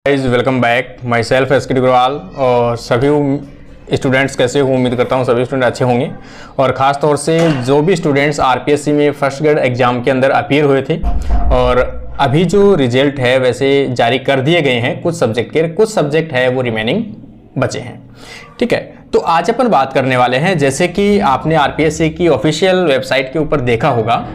Guys welcome back. My self S के अग्रवाल। और सभी स्टूडेंट्स कैसे हो, उम्मीद करता हूँ सभी स्टूडेंट अच्छे होंगे। और ख़ास तौर से जो भी स्टूडेंट्स आरपीएससी में फर्स्ट ग्रेड एग्ज़ाम के अंदर अपीयर हुए थे और अभी जो रिजल्ट है वैसे जारी कर दिए गए हैं, कुछ सब्जेक्ट के, कुछ सब्जेक्ट है वो रिमेनिंग बचे हैं। ठीक है, तो आज अपन बात करने वाले हैं, जैसे कि आपने आरपीएससी की ऑफिशियल वेबसाइट के ऊपर देखा होगा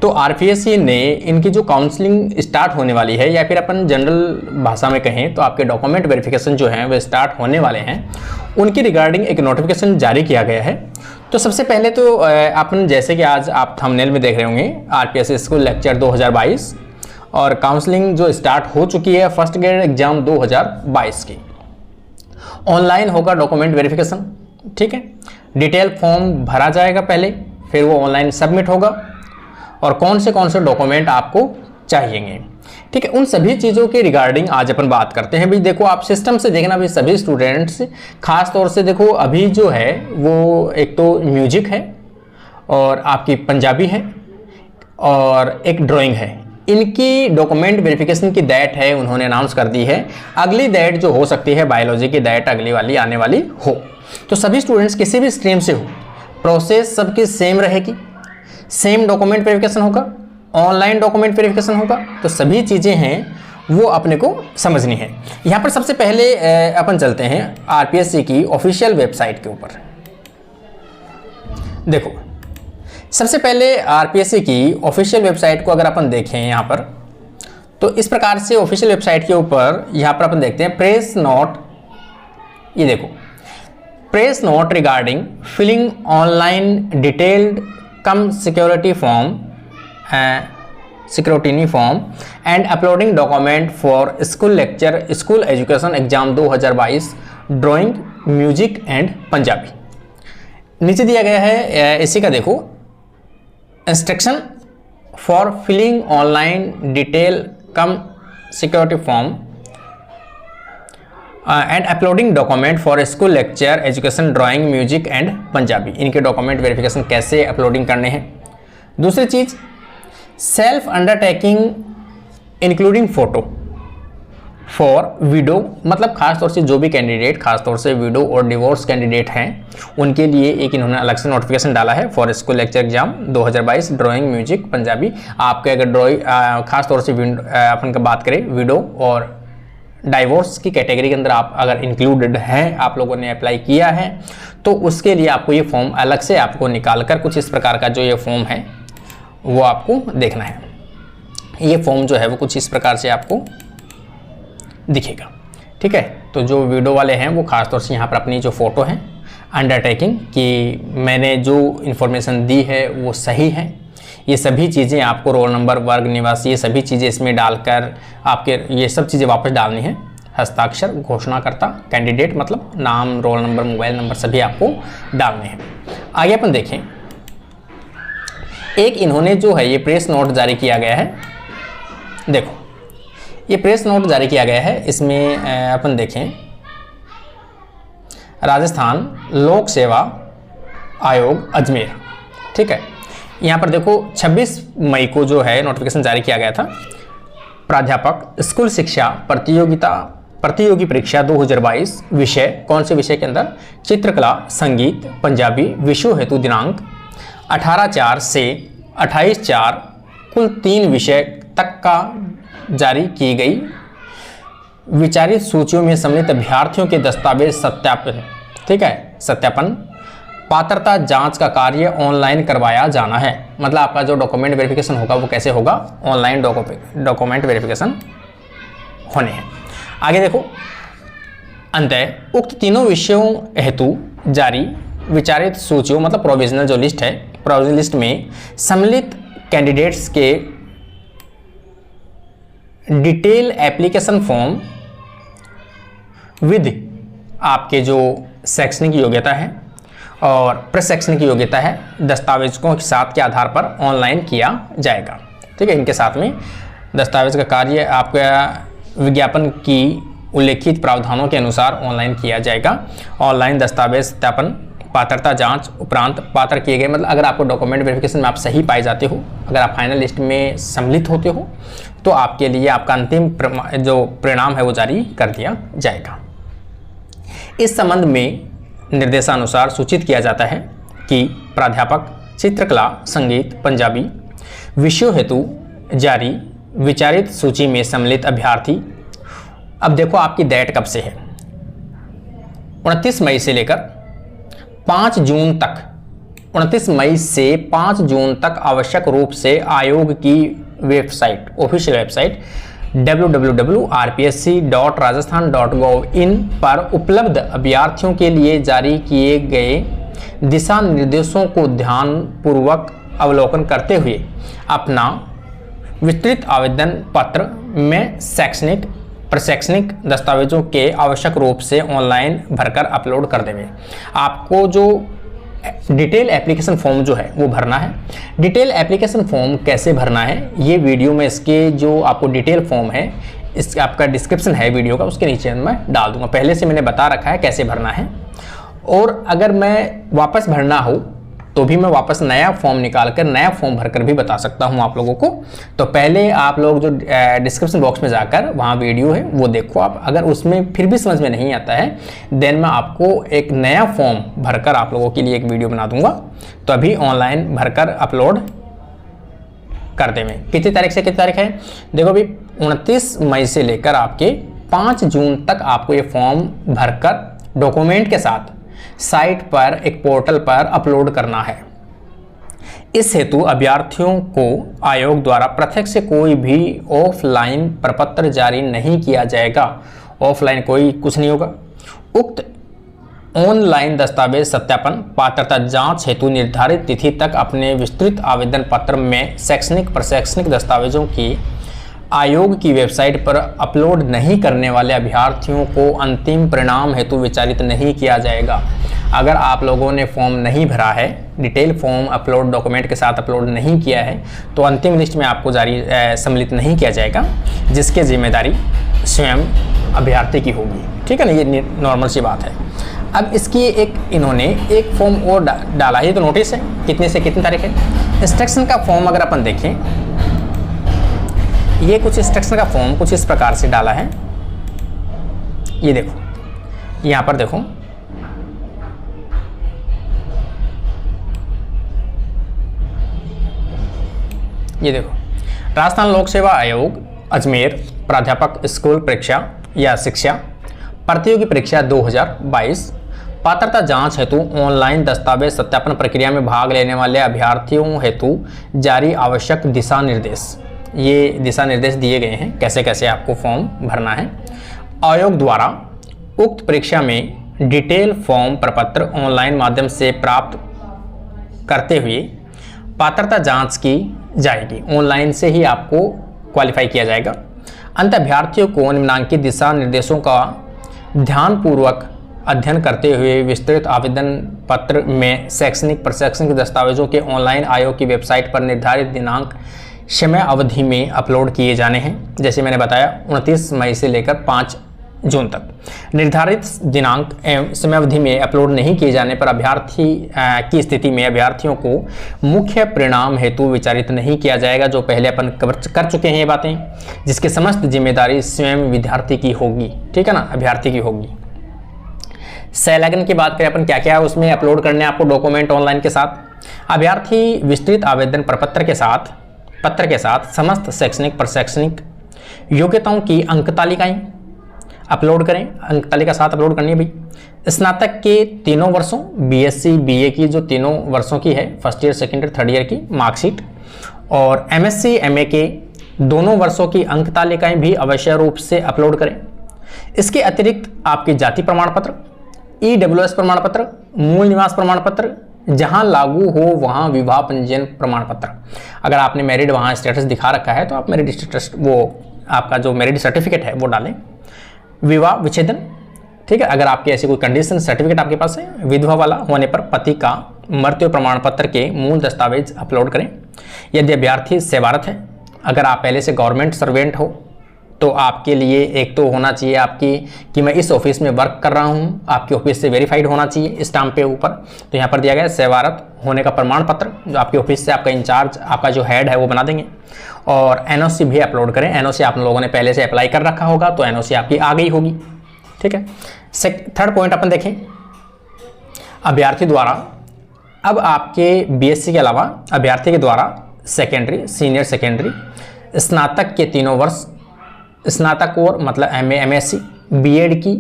तो आरपीएससी ने इनकी जो काउंसलिंग स्टार्ट होने वाली है, या फिर अपन जनरल भाषा में कहें तो आपके डॉक्यूमेंट वेरिफिकेशन जो हैं वे स्टार्ट होने वाले हैं, उनकी रिगार्डिंग एक नोटिफिकेशन जारी किया गया है। तो सबसे पहले तो अपन जैसे कि आज आप थंबनेल में देख रहे होंगे आरपीएससी स्कूल लेक्चर 2022 और काउंसलिंग जो स्टार्ट हो चुकी है फर्स्ट ग्रेड एग्जाम 2022 की। ऑनलाइन होगा डॉक्यूमेंट वेरिफिकेशन। ठीक है, डिटेल फॉर्म भरा जाएगा पहले, फिर वो ऑनलाइन सबमिट होगा और कौन से डॉक्यूमेंट आपको चाहिएंगे। ठीक है, उन सभी चीज़ों के रिगार्डिंग आज अपन बात करते हैं। भाई देखो, आप सिस्टम से देखना भी सभी स्टूडेंट्स, खास तौर से देखो अभी जो है वो एक तो म्यूजिक है और आपकी पंजाबी है और एक ड्राइंग है। इनकी डॉक्यूमेंट वेरिफिकेशन की डेट है उन्होंने अनाउंस कर दी है। अगली डेट जो हो सकती है बायोलॉजी की डेट अगली वाली आने वाली हो। तो सभी स्टूडेंट्स किसी भी स्ट्रीम से हो, प्रोसेस सबकी सेम रहेगी, सेम डॉक्यूमेंट वेरिफिकेशन होगा, ऑनलाइन डॉक्यूमेंट वेरिफिकेशन होगा। तो सभी चीज़ें हैं वो अपने को समझनी है। यहाँ पर सबसे पहले अपन चलते हैं आरपीएससी की ऑफिशियल वेबसाइट के ऊपर। देखो, सबसे पहले आरपीएससी की ऑफिशियल वेबसाइट को अगर अपन देखें यहाँ पर, तो इस प्रकार से ऑफिशियल वेबसाइट के ऊपर यहाँ पर अपन देखते हैं प्रेस नोट। ये देखो, press note regarding filling online detailed cum security form and uploading document for school lecturer school education exam 2022 drawing music and Punjabi. नीचे दिया गया है इसी का देखो, instruction for filling online detail cum security form and uploading document for school lecturer education drawing music and Punjabi. इनके document verification कैसे uploading करने हैं। दूसरी चीज़, self undertaking including photo for widow, मतलब खास तौर से जो भी कैंडिडेट खास तौर से विडो और डिवोर्स कैंडिडेट हैं उनके लिए एक इन्होंने अलग से नोटिफिकेशन डाला है for school lecture exam 2022 drawing music Punjabi. आपके अगर ड्राइंग खास तौर से अपन का बात करें विडो और डाइवोर्स की कैटेगरी के अंदर आप अगर इंक्लूडेड हैं, आप लोगों ने अप्लाई किया है, तो उसके लिए आपको ये फॉर्म अलग से आपको निकाल कर कुछ इस प्रकार का जो ये फॉर्म है वो आपको देखना है। ये फॉर्म जो है वो कुछ इस प्रकार से आपको दिखेगा। ठीक है, तो जो वीडियो वाले हैं वो खास तौर से यहाँ पर अपनी जो फ़ोटो है अंडरटेकिंग कि मैंने जो इन्फॉर्मेशन दी है वो सही है, ये सभी चीज़ें आपको रोल नंबर, वर्ग, निवासी, ये सभी चीज़ें इसमें डालकर आपके ये सब चीज़ें वापस डालनी है। हस्ताक्षर घोषणाकर्ता कैंडिडेट, मतलब नाम, रोल नंबर, मोबाइल नंबर सभी आपको डालने हैं। आगे अपन देखें, एक इन्होंने जो है ये प्रेस नोट जारी किया गया है। देखो, ये प्रेस नोट जारी किया गया है, इसमें अपन देखें राजस्थान लोक सेवा आयोग अजमेर। ठीक है, यहाँ पर देखो 26 मई को जो है नोटिफिकेशन जारी किया गया था। प्राध्यापक स्कूल शिक्षा प्रतियोगी परीक्षा 2022 विषय, कौन से विषय के अंदर? चित्रकला, संगीत, पंजाबी। विषय हेतु दिनांक 18/4 से 28/4 कुल 3 विषय तक का जारी की गई विचारित सूचियों में सम्मिलित अभ्यर्थियों के दस्तावेज सत्यापन। ठीक है, सत्यापन पात्रता जांच का कार्य ऑनलाइन करवाया जाना है। मतलब आपका जो डॉक्यूमेंट वेरिफिकेशन होगा वो कैसे होगा? ऑनलाइन डॉक्यूमेंट वेरिफिकेशन होने हैं। आगे देखो, अंततः उक्त तीनों विषयों हेतु जारी विचारित सूचियों, मतलब प्रोविजनल जो लिस्ट है, प्रोविजनल लिस्ट में सम्मिलित कैंडिडेट्स के डिटेल एप्लीकेशन फॉर्म विद आपके जो शैक्षणिक योग्यता है और प्रशैक्षणिक योग्यता है दस्तावेजों के साथ के आधार पर ऑनलाइन किया जाएगा। ठीक है, इनके साथ में दस्तावेज का कार्य आपका विज्ञापन की उल्लेखित प्रावधानों के अनुसार ऑनलाइन किया जाएगा। ऑनलाइन दस्तावेज सत्यापन पात्रता जांच उपरांत पात्र किए गए, मतलब अगर आपको डॉक्यूमेंट वेरिफिकेशन में आप सही पाए जाते हो, अगर आप फाइनल लिस्ट में सम्मिलित होते हो, तो आपके लिए आपका अंतिम जो परिणाम है वो जारी कर दिया जाएगा। इस संबंध में निर्देशानुसार सूचित किया जाता है कि प्राध्यापक चित्रकला, संगीत, पंजाबी विषयों हेतु जारी विचारित सूची में सम्मिलित अभ्यर्थी, अब देखो आपकी डेट कब से है, 29 मई से लेकर 5 जून तक, 29 मई से 5 जून तक आवश्यक रूप से आयोग की वेबसाइट, ऑफिशियल वेबसाइट www.rpsc.rajasthan.gov.in पर उपलब्ध अभ्यर्थियों के लिए जारी किए गए दिशा निर्देशों को ध्यानपूर्वक अवलोकन करते हुए अपना विस्तृत आवेदन पत्र में शैक्षणिक प्रशैक्षणिक दस्तावेजों के आवश्यक रूप से ऑनलाइन भरकर अपलोड कर देंगे। आपको जो डिटेल एप्लीकेशन फॉर्म जो है वो भरना है। डिटेल एप्लीकेशन फॉर्म कैसे भरना है, ये वीडियो में इसके जो आपको डिटेल फॉर्म है, इस आपका डिस्क्रिप्शन है वीडियो का, उसके नीचे मैं डाल दूंगा। पहले से मैंने बता रखा है कैसे भरना है, और अगर मैं वापस भरना हो तो भी मैं वापस नया फॉर्म निकाल कर नया फॉर्म भरकर भी बता सकता हूं आप लोगों को। तो पहले आप लोग जो डिस्क्रिप्शन बॉक्स में जाकर वहां वीडियो है वो देखो आप, अगर उसमें फिर भी समझ में नहीं आता है देन मैं आपको एक नया फॉर्म भरकर आप लोगों के लिए एक वीडियो बना दूंगा, तो अभी ऑनलाइन भरकर अपलोड कर देंगे। कितनी तारीख से कितनी तारीख है, देखो अभी 29 मई से लेकर आपके 5 जून तक आपको ये फॉर्म भरकर डॉक्यूमेंट के साथ साइट पर एक पोर्टल पर अपलोड करना है। इस हेतु अभ्यर्थियों को आयोग द्वारा प्रत्यक्ष से कोई भी ऑफलाइन प्रपत्र जारी नहीं किया जाएगा। ऑफलाइन कोई कुछ नहीं होगा। उक्त ऑनलाइन दस्तावेज सत्यापन पात्रता जांच हेतु निर्धारित तिथि तक अपने विस्तृत आवेदन पत्र में शैक्षणिक प्रशैक्षणिक दस्तावेजों की आयोग की वेबसाइट पर अपलोड नहीं करने वाले अभ्यर्थियों को अंतिम परिणाम हेतु विचारित नहीं किया जाएगा। अगर आप लोगों ने फॉर्म नहीं भरा है, डिटेल फॉर्म अपलोड डॉक्यूमेंट के साथ अपलोड नहीं किया है, तो अंतिम लिस्ट में आपको जारी सम्मिलित नहीं किया जाएगा, जिसकी जिम्मेदारी स्वयं अभ्यर्थी की होगी। ठीक है ना, ये नॉर्मल सी बात है। अब इसकी एक इन्होंने एक फॉर्म और डाला है, तो नोटिस है कितने से कितनी तारीख है। इंस्ट्रक्शन का फॉर्म अगर अपन देखें, ये कुछ इंस्ट्रक्शन का फॉर्म कुछ इस प्रकार से डाला है। ये देखो, यहाँ पर देखो, ये देखो, राजस्थान लोक सेवा आयोग अजमेर प्राध्यापक स्कूल परीक्षा या शिक्षा प्रतियोगी परीक्षा 2022 पात्रता जांच हेतु ऑनलाइन दस्तावेज सत्यापन प्रक्रिया में भाग लेने वाले अभ्यर्थियों हेतु जारी आवश्यक दिशा निर्देश। ये दिशा निर्देश दिए गए हैं कैसे कैसे आपको फॉर्म भरना है। आयोग द्वारा उक्त परीक्षा में डिटेल फॉर्म प्रपत्र ऑनलाइन माध्यम से प्राप्त करते हुए पात्रता जांच की जाएगी। ऑनलाइन से ही आपको क्वालिफाई किया जाएगा। अंत अभ्यर्थियों को निम्नांकित दिशा निर्देशों का ध्यानपूर्वक अध्ययन करते हुए विस्तृत आवेदन पत्र में शैक्षणिक प्रशैक्षणिक दस्तावेजों के ऑनलाइन आयोग की वेबसाइट पर निर्धारित दिनांक समय अवधि में अपलोड किए जाने हैं। जैसे मैंने बताया 29 मई से लेकर 5 जून तक। निर्धारित दिनांक एवं समय अवधि में अपलोड नहीं किए जाने पर अभ्यर्थी की स्थिति में अभ्यर्थियों को मुख्य परिणाम हेतु विचारित नहीं किया जाएगा, जो पहले अपन कर चुके हैं ये बातें, जिसकी समस्त जिम्मेदारी स्वयं विद्यार्थी की होगी। ठीक है ना, अभ्यर्थी की होगी। संलग्न की बात करें अपन, क्या क्या उसमें अपलोड करने आपको डॉक्यूमेंट ऑनलाइन के साथ। अभ्यर्थी विस्तृत आवेदन प्रपत्र के साथ समस्त शैक्षणिक प्रशैक्षणिक योग्यताओं की अंक तालिकाएं अपलोड करें। अंक तालिका साथ अपलोड करनी है भाई। स्नातक के तीनों वर्षों बीएससी बीए की जो तीनों वर्षों की है, first year second year third year की मार्कशीट, और एमएससी एमए के दोनों वर्षों की अंक तालिकाएं भी अवश्य रूप से अपलोड करें। इसके अतिरिक्त आपके जाति प्रमाण पत्र, ईडब्ल्यूएस प्रमाण पत्र, मूल निवास प्रमाण पत्र, जहां लागू हो वहां विवाह पंजीयन प्रमाण पत्र। अगर आपने मैरिड वहां स्टेटस दिखा रखा है तो आप मैरिड स्टेटस, वो आपका जो मैरिड सर्टिफिकेट है वो डालें। विवाह विच्छेदन, ठीक है, अगर आपकी ऐसी कोई कंडीशन सर्टिफिकेट आपके पास है, विधवा वाला होने पर पति का मृत्यु प्रमाण पत्र के मूल दस्तावेज अपलोड करें। यदि अभ्यर्थी सेवारत है, अगर आप पहले से गवर्नमेंट सर्वेंट हो तो आपके लिए एक तो होना चाहिए आपकी कि मैं इस ऑफिस में वर्क कर रहा हूँ, आपके ऑफिस से वेरीफाइड होना चाहिए स्टाम्प पे ऊपर। तो यहाँ पर दिया गया है सेवारत होने का प्रमाण पत्र, जो आपके ऑफिस से आपका इंचार्ज, आपका जो हेड है वो बना देंगे। और एनओसी भी अपलोड करें। एनओसी आप लोगों ने पहले से अप्लाई कर रखा होगा तो एनओसी आपकी आ गई होगी, ठीक है। थर्ड पॉइंट अपन देखें, अभ्यर्थी द्वारा, अब आपके बीएससी के अलावा अभ्यर्थी के द्वारा सेकेंडरी, सीनियर सेकेंडरी, स्नातक के तीनों वर्ष, स्नातक और मतलब एमए, एमएससी, बीएड की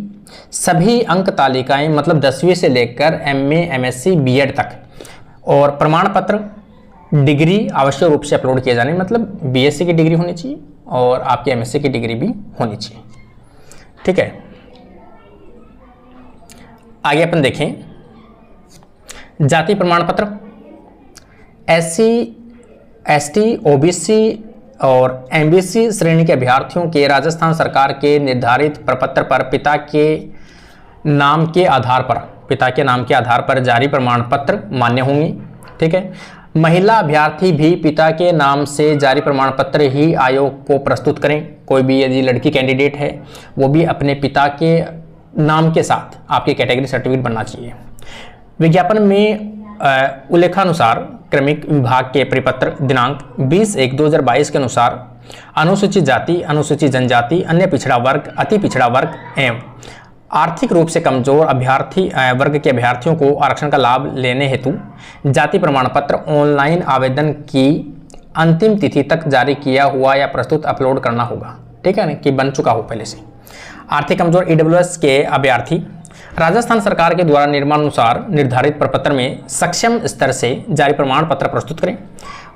सभी अंक तालिकाएं, मतलब 10वीं से लेकर एमए, एमएससी, बीएड तक, और प्रमाण पत्र, डिग्री आवश्यक रूप से अपलोड किए जाने, मतलब बीएससी की डिग्री होनी चाहिए और आपकी एमएससी की डिग्री भी होनी चाहिए, ठीक है। आगे अपन देखें, जाति प्रमाण पत्र, एससी, एसटी, ओबीसी और एमबीसी श्रेणी के अभ्यर्थियों के राजस्थान सरकार के निर्धारित प्रपत्र पर पिता के नाम के आधार पर जारी प्रमाण पत्र मान्य होंगे, ठीक है। महिला अभ्यर्थी भी पिता के नाम से जारी प्रमाण पत्र ही आयोग को प्रस्तुत करें। कोई भी यदि लड़की कैंडिडेट है वो भी अपने पिता के नाम के साथ आपकी कैटेगरी सर्टिफिकेट बनना चाहिए। विज्ञापन में उल्लेखानुसार क्रमिक विभाग के परिपत्र दिनांक 20/1/2022 के अनुसार अनुसूचित जाति, अनुसूचित जनजाति, अन्य पिछड़ा वर्ग, अति पिछड़ा वर्ग एवं आर्थिक रूप से कमजोर अभ्यर्थी वर्ग के अभ्यर्थियों को आरक्षण का लाभ लेने हेतु जाति प्रमाण पत्र ऑनलाइन आवेदन की अंतिम तिथि तक जारी किया हुआ या प्रस्तुत अपलोड करना होगा, ठीक है ना, कि बन चुका हो पहले से। आर्थिक कमजोर ईडब्ल्यूएस के अभ्यर्थी राजस्थान सरकार के द्वारा नियमानुसार निर्धारित प्रपत्र में सक्षम स्तर से जारी प्रमाण पत्र प्रस्तुत करें।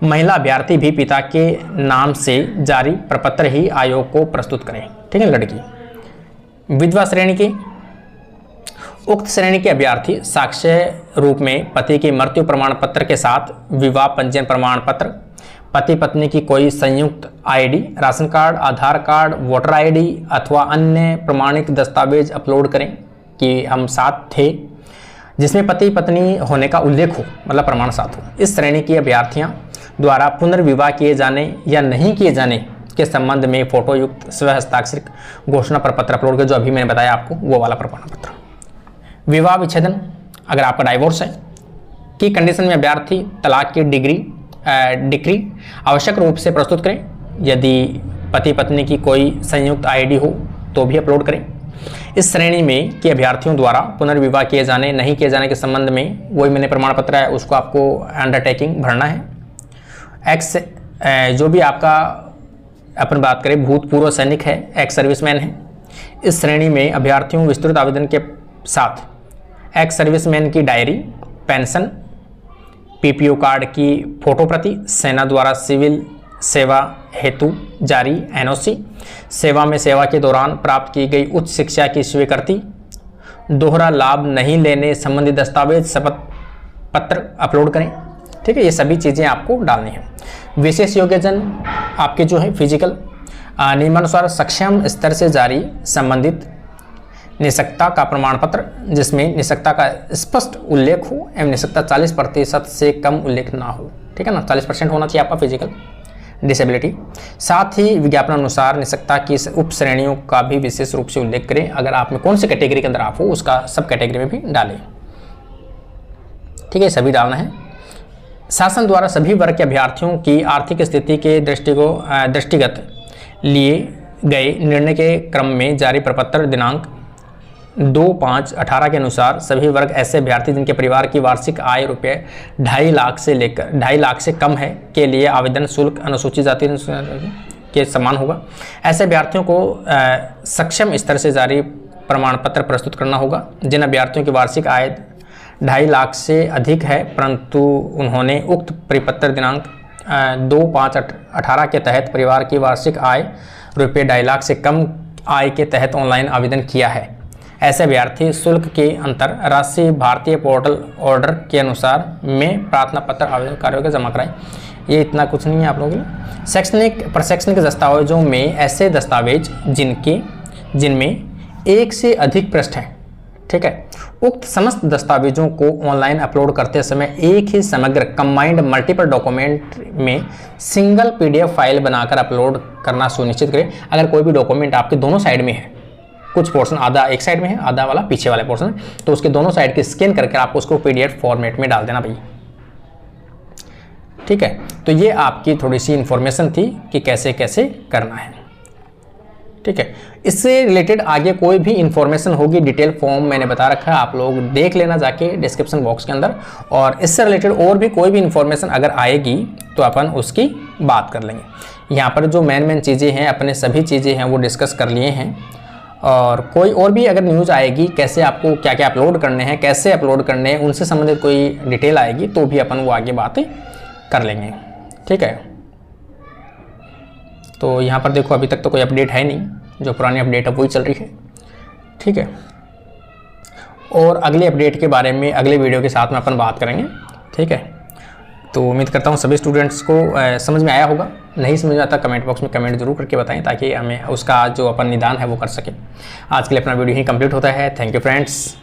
महिला अभ्यर्थी भी पिता के नाम से जारी प्रपत्र ही आयोग को प्रस्तुत करें, ठीक है। लड़की विधवा श्रेणी की, उक्त श्रेणी के अभ्यर्थी साक्ष्य रूप में पति की मृत्यु प्रमाण पत्र के साथ विवाह पंजीयन प्रमाण पत्र, पति पत्नी की कोई संयुक्त आईडी, राशन कार्ड, आधार कार्ड, वोटर आईडी अथवा अन्य प्रमाणिक दस्तावेज अपलोड करें कि हम साथ थे, जिसमें पति पत्नी होने का उल्लेख हो, मतलब प्रमाण साथ हो। इस श्रेणी की अभ्यर्थियां द्वारा पुनर्विवाह किए जाने या नहीं किए जाने के संबंध में फोटो युक्त स्व हस्ताक्षरित घोषणा प्रपत्र अपलोड कर, जो अभी मैंने बताया आपको वो वाला प्रमाण पत्र। विवाह विच्छेदन, अगर आपका डाइवोर्स है की कंडीशन में अभ्यर्थी तलाक की डिक्री आवश्यक रूप से प्रस्तुत करें। यदि पति पत्नी की कोई संयुक्त आईडी हो तो भी अपलोड करें। इस श्रेणी में के अभ्यर्थियों द्वारा पुनर्विवाह किए जाने नहीं किए जाने के संबंध में वही मैंने प्रमाण पत्र है उसको आपको अंडरटेकिंग भरना है। एक्स जो भी आपका अपन बात करें भूतपूर्व सैनिक है, एक्स सर्विसमैन है, इस श्रेणी में अभ्यर्थियों विस्तृत आवेदन के साथ एक्स सर्विसमैन की डायरी, पेंशन, पीपीओ कार्ड की फोटो प्रति, सेना द्वारा सिविल सेवा हेतु जारी एनओसी, सेवा में सेवा के दौरान प्राप्त की गई उच्च शिक्षा की स्वीकृति, दोहरा लाभ नहीं लेने संबंधी दस्तावेज, शपथ पत्र अपलोड करें, ठीक है। ये सभी चीज़ें आपको डालनी है। विशेष योग्यजन आपके जो है फिजिकल नियमानुसार सक्षम स्तर से जारी संबंधित निष्क्ता का प्रमाण पत्र, जिसमें निष्क्ता का स्पष्ट उल्लेख हो एवं निष्क्ता 40% से कम उल्लेख ना हो, ठीक है ना। 40% होना चाहिए आपका फिजिकल डिसेबिलिटी। साथ ही विज्ञापन अनुसार निष्क्ता की उप श्रेणियों का भी विशेष रूप से उल्लेख करें। अगर आप में कौन सी कैटेगरी के अंदर आप हो उसका सब कैटेगरी में भी डालें, ठीक है। सभी डालना है। शासन द्वारा सभी वर्ग के अभ्यर्थियों की आर्थिक स्थिति के दृष्टिगत लिए गए निर्णय के क्रम में जारी प्रपत्र दिनांक 2/5/18 के अनुसार सभी वर्ग ऐसे अभ्यर्थी जिनके परिवार की वार्षिक आय रुपये 2.5 लाख से लेकर 2.5 लाख से कम है के लिए आवेदन शुल्क अनुसूचित जाति के समान होगा। ऐसे अभ्यर्थियों को सक्षम स्तर से जारी प्रमाण पत्र प्रस्तुत करना होगा। जिन अभ्यर्थियों की वार्षिक आय 2.5 लाख से अधिक है परंतु उन्होंने उक्त परिपत्र दिनांक 2/5/18 के तहत परिवार की वार्षिक आय रुपये 2.5 लाख से कम आय के तहत ऑनलाइन आवेदन किया है, ऐसे अभ्यर्थी शुल्क के अंतर राशि भारतीय पोर्टल ऑर्डर के अनुसार में प्रार्थना पत्र आवेदन कार्यों को जमा कराएं। ये इतना कुछ नहीं है आप लोगों के लिए। शैक्षणिक प्रशैक्षणिक दस्तावेजों में ऐसे दस्तावेज जिनमें एक से अधिक पृष्ठ हैं, ठीक है। उक्त समस्त दस्तावेजों को ऑनलाइन अपलोड करते समय एक ही समग्र कंबाइंड मल्टीपल डॉक्यूमेंट में सिंगल पीडीएफ फाइल बनाकर अपलोड करना सुनिश्चित करें। अगर कोई भी डॉक्यूमेंट आपके दोनों साइड में है, कुछ पोर्शन आधा एक साइड में है, आधा वाला पीछे वाले पोर्शन है, तो उसके दोनों साइड की स्कैन करके आपको उसको पीडीएफ फॉर्मेट में डाल देना भाई, ठीक है। तो ये आपकी थोड़ी सी इंफॉर्मेशन थी कि कैसे कैसे करना है, ठीक है। इससे रिलेटेड आगे कोई भी इंफॉर्मेशन होगी, डिटेल फॉर्म मैंने बता रखा है, आप लोग देख लेना जाके डिस्क्रिप्शन बॉक्स के अंदर। और इससे रिलेटेड और भी कोई भी इंफॉर्मेशन अगर आएगी तो अपन उसकी बात कर लेंगे। यहाँ पर जो मेन चीज़ें हैं, अपने सभी चीज़ें हैं वो डिस्कस कर लिए हैं। और कोई और भी अगर न्यूज़ आएगी, कैसे आपको क्या क्या अपलोड करने हैं, कैसे अपलोड करने हैं, उनसे संबंधित कोई डिटेल आएगी तो भी अपन वो आगे बातें कर लेंगे, ठीक है। तो यहाँ पर देखो अभी तक तो कोई अपडेट है नहीं, जो पुरानी अपडेट है वही चल रही है, ठीक है। और अगले अपडेट के बारे में अगले वीडियो के साथ में अपन बात करेंगे, ठीक है। तो उम्मीद करता हूँ सभी स्टूडेंट्स को समझ में आया होगा। नहीं समझ में आता कमेंट बॉक्स में कमेंट जरूर करके बताएं, ताकि हमें उसका जो अपन निदान है वो कर सकें। आज के लिए अपना वीडियो ही कंप्लीट होता है। Thank you friends.